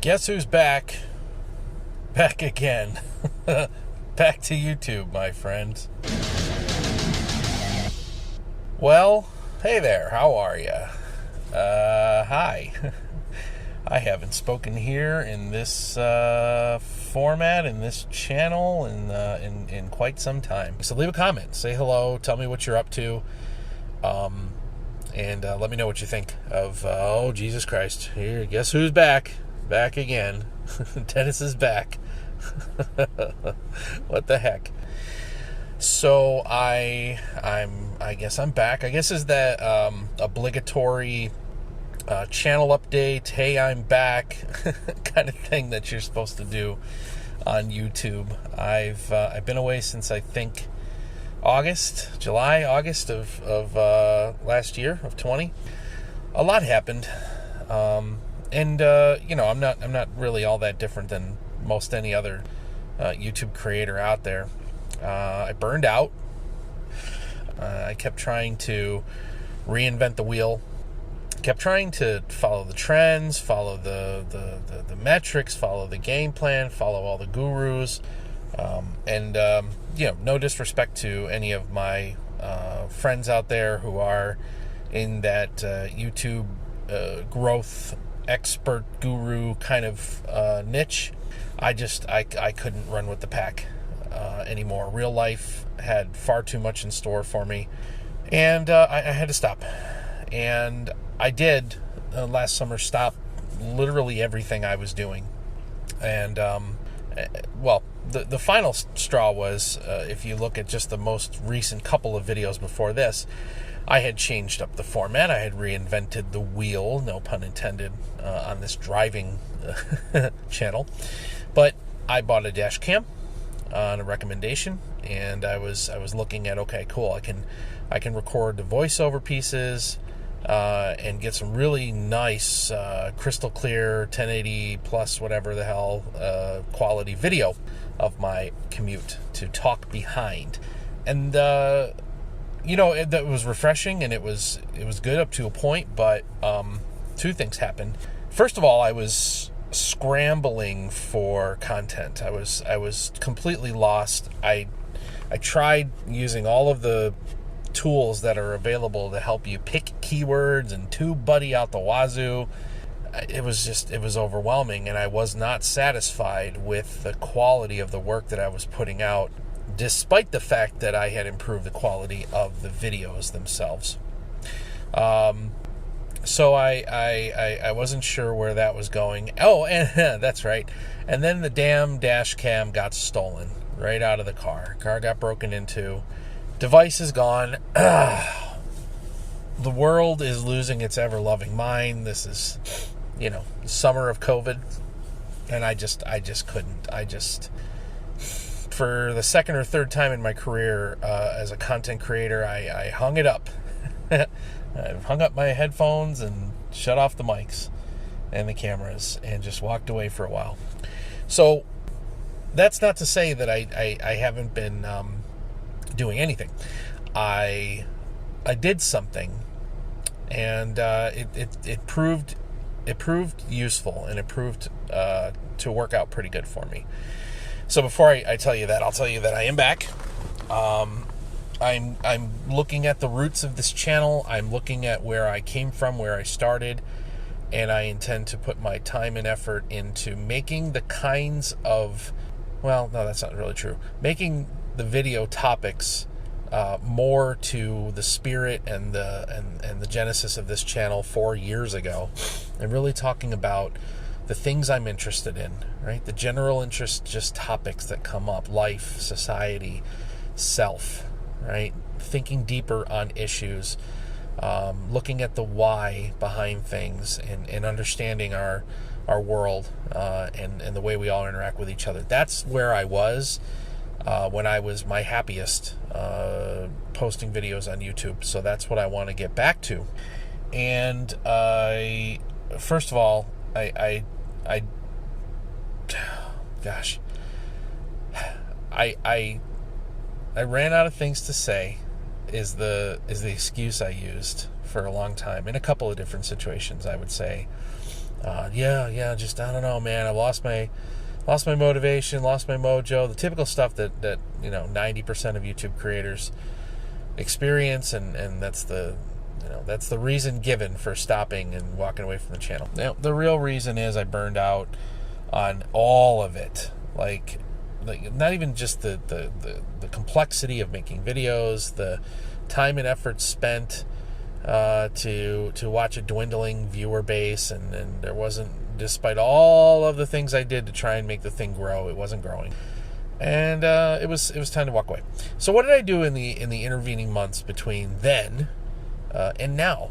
Guess who's back? Back again. Back to YouTube, my friends. Well, hey there, how are you? Hi. I haven't spoken here in this format, in this channel, in quite some time. So leave a comment, say hello, tell me what you're up to, and let me know what you think of, oh, Jesus Christ, here, guess who's back? Back again. Dennis is back. What the heck? So I guess I'm back. I guess is that obligatory channel update, hey, I'm back kind of thing that you're supposed to do on YouTube. I've been away since I think August of last year of 20. A lot happened. And I'm not really all that different than most any other YouTube creator out there. I burned out. I kept trying to reinvent the wheel. Kept trying to follow the trends, follow the metrics, follow the game plan, follow all the gurus. No disrespect to any of my friends out there who are in that YouTube growth expert guru kind of niche. I couldn't run with the pack anymore. Real life had far too much in store for me, and I had to stop. And I did last summer stop literally everything I was doing. And the final straw was, if you look at just the most recent couple of videos before this, I had changed up the format. I had reinvented the wheel, no pun intended, on this driving channel. But I bought a dash cam on a recommendation, and I was looking at, okay, cool, I can record the voiceover pieces and get some really nice crystal clear 1080 plus whatever the hell quality video of my commute to talk behind. And that was refreshing, and it was good up to a point, but two things happened. First of all, I was scrambling for content. I was completely lost. I tried using all of the tools that are available to help you pick keywords and TubeBuddy out the wazoo. It was overwhelming, and I was not satisfied with the quality of the work that I was putting out, despite the fact that I had improved the quality of the videos themselves. So I wasn't sure where that was going. Oh, and that's right. And then the damn dash cam got stolen right out of the car. Car got broken into. Device is gone. The world is losing its ever-loving mind. This is, summer of COVID. And I just couldn't. For the second or third time in my career as a content creator, I hung it up. I hung up my headphones and shut off the mics and the cameras and just walked away for a while. So that's not to say that I haven't been doing anything. I did something, and it proved useful, and it proved to work out pretty good for me. So before I tell you that, I'll tell you that I am back. I'm looking at the roots of this channel. I'm looking at where I came from, where I started, and I intend to put my time and effort into making the kinds of, well, no, that's not really true. Making the video topics more to the spirit and the genesis of this channel 4 years ago, and really talking about the things I'm interested in, right? The general interest, just topics that come up, life, society, self, right? Thinking deeper on issues, looking at the why behind things, and understanding our world and the way we all interact with each other. That's where I was when I was my happiest posting videos on YouTube. So that's what I want to get back to. And first of all, I ran out of things to say is the excuse I used for a long time in a couple of different situations, I would say. just, I don't know, man. I lost my motivation, lost my mojo, the typical stuff that 90% of YouTube creators experience, and that's the reason given for stopping and walking away from the channel. Now, the real reason is I burned out on all of it. Like not even just the complexity of making videos, the time and effort spent to watch a dwindling viewer base, and there wasn't, despite all of the things I did to try and make the thing grow, it wasn't growing, and it was time to walk away. So what did I do in the intervening months between then and now?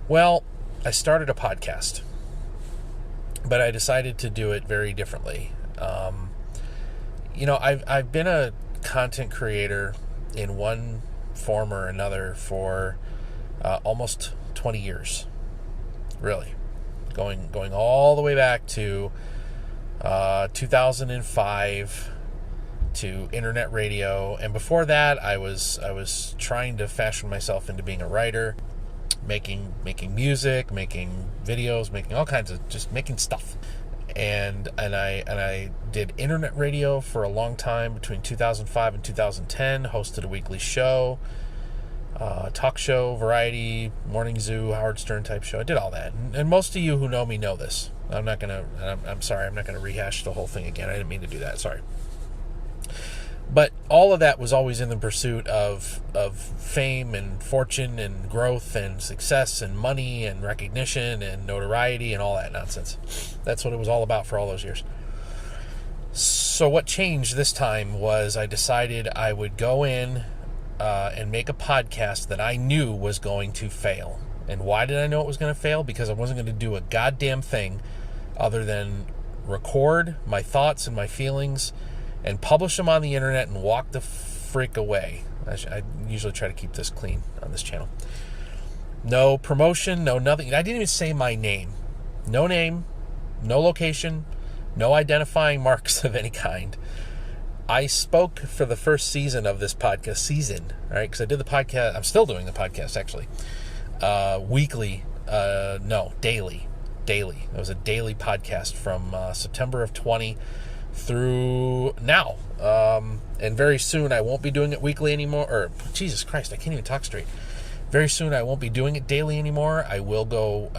Well, I started a podcast, but I decided to do it very differently. I've been a content creator in one form or another for almost 20 years, really, going all the way back to 2005 to internet radio, and before that, I was trying to fashion myself into being a writer, making music, making videos, making all kinds of, just making stuff. And I did internet radio for a long time between 2005 and 2010. Hosted a weekly show, talk show, variety, morning zoo, Howard Stern type show. I did all that, and most of you who know me know this. I'm sorry, I'm not gonna rehash the whole thing again. I didn't mean to do that. Sorry. But all of that was always in the pursuit of fame and fortune and growth and success and money and recognition and notoriety and all that nonsense. That's what it was all about for all those years. So what changed this time was I decided I would go in and make a podcast that I knew was going to fail. And why did I know it was going to fail? Because I wasn't going to do a goddamn thing other than record my thoughts and my feelings and publish them on the internet and walk the freak away. I usually try to keep this clean on this channel. No promotion, no nothing. I didn't even say my name. No name, no location, no identifying marks of any kind. I spoke for the first season of this podcast, right? Because I did the podcast. I'm still doing the podcast, actually. Weekly, daily. It was a daily podcast from September of 20 through now, and very soon I won't be doing it weekly anymore, or Jesus Christ, I can't even talk straight. Very soon I won't be doing it daily anymore. I will go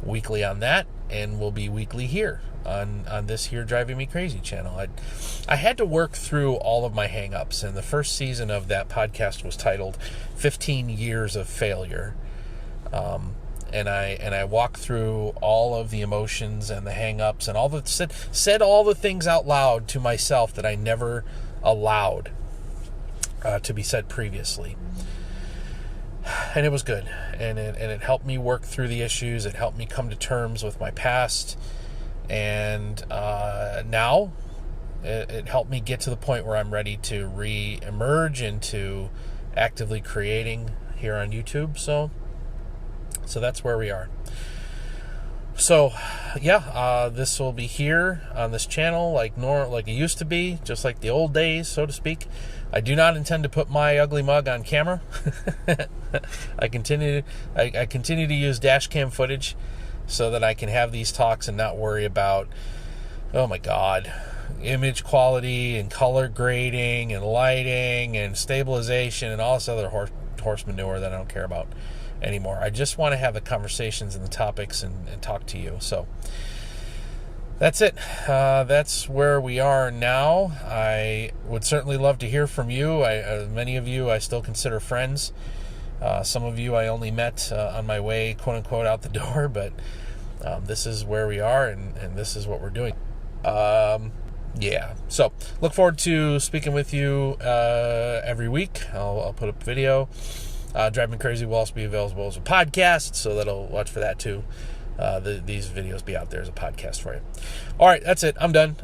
weekly on that, and we'll be weekly here on this here Driving Me Crazy channel. I had to work through all of my hang-ups, and the first season of that podcast was titled 15 Years of Failure. And I walked through all of the emotions and the hang-ups and said all the things out loud to myself that I never allowed to be said previously. And it was good. And it helped me work through the issues. It helped me come to terms with my past. And now it helped me get to the point where I'm ready to re-emerge into actively creating here on YouTube. So that's where we are. So, this will be here on this channel like it used to be, just like the old days, so to speak. I do not intend to put my ugly mug on camera. I continue to use dash cam footage so that I can have these talks and not worry about, oh my God, image quality and color grading and lighting and stabilization and all this other horse manure that I don't care about anymore. I just want to have the conversations and the topics and talk to you. So that's it. That's where we are now. I would certainly love to hear from you. Many of you I still consider friends. Some of you I only met on my way, quote unquote, out the door, but this is where we are, and this is what we're doing. So look forward to speaking with you every week. I'll put up a video. Drive Me Crazy will also be available as a podcast, so that'll watch for that too. These videos be out there as a podcast for you. All right, that's it. I'm done.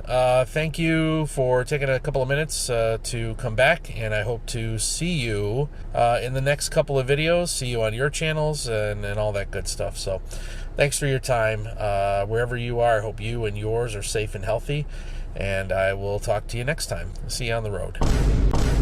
Thank you for taking a couple of minutes to come back, and I hope to see you in the next couple of videos, see you on your channels and all that good stuff. So thanks for your time. Wherever you are, I hope you and yours are safe and healthy, and I will talk to you next time. See you on the road.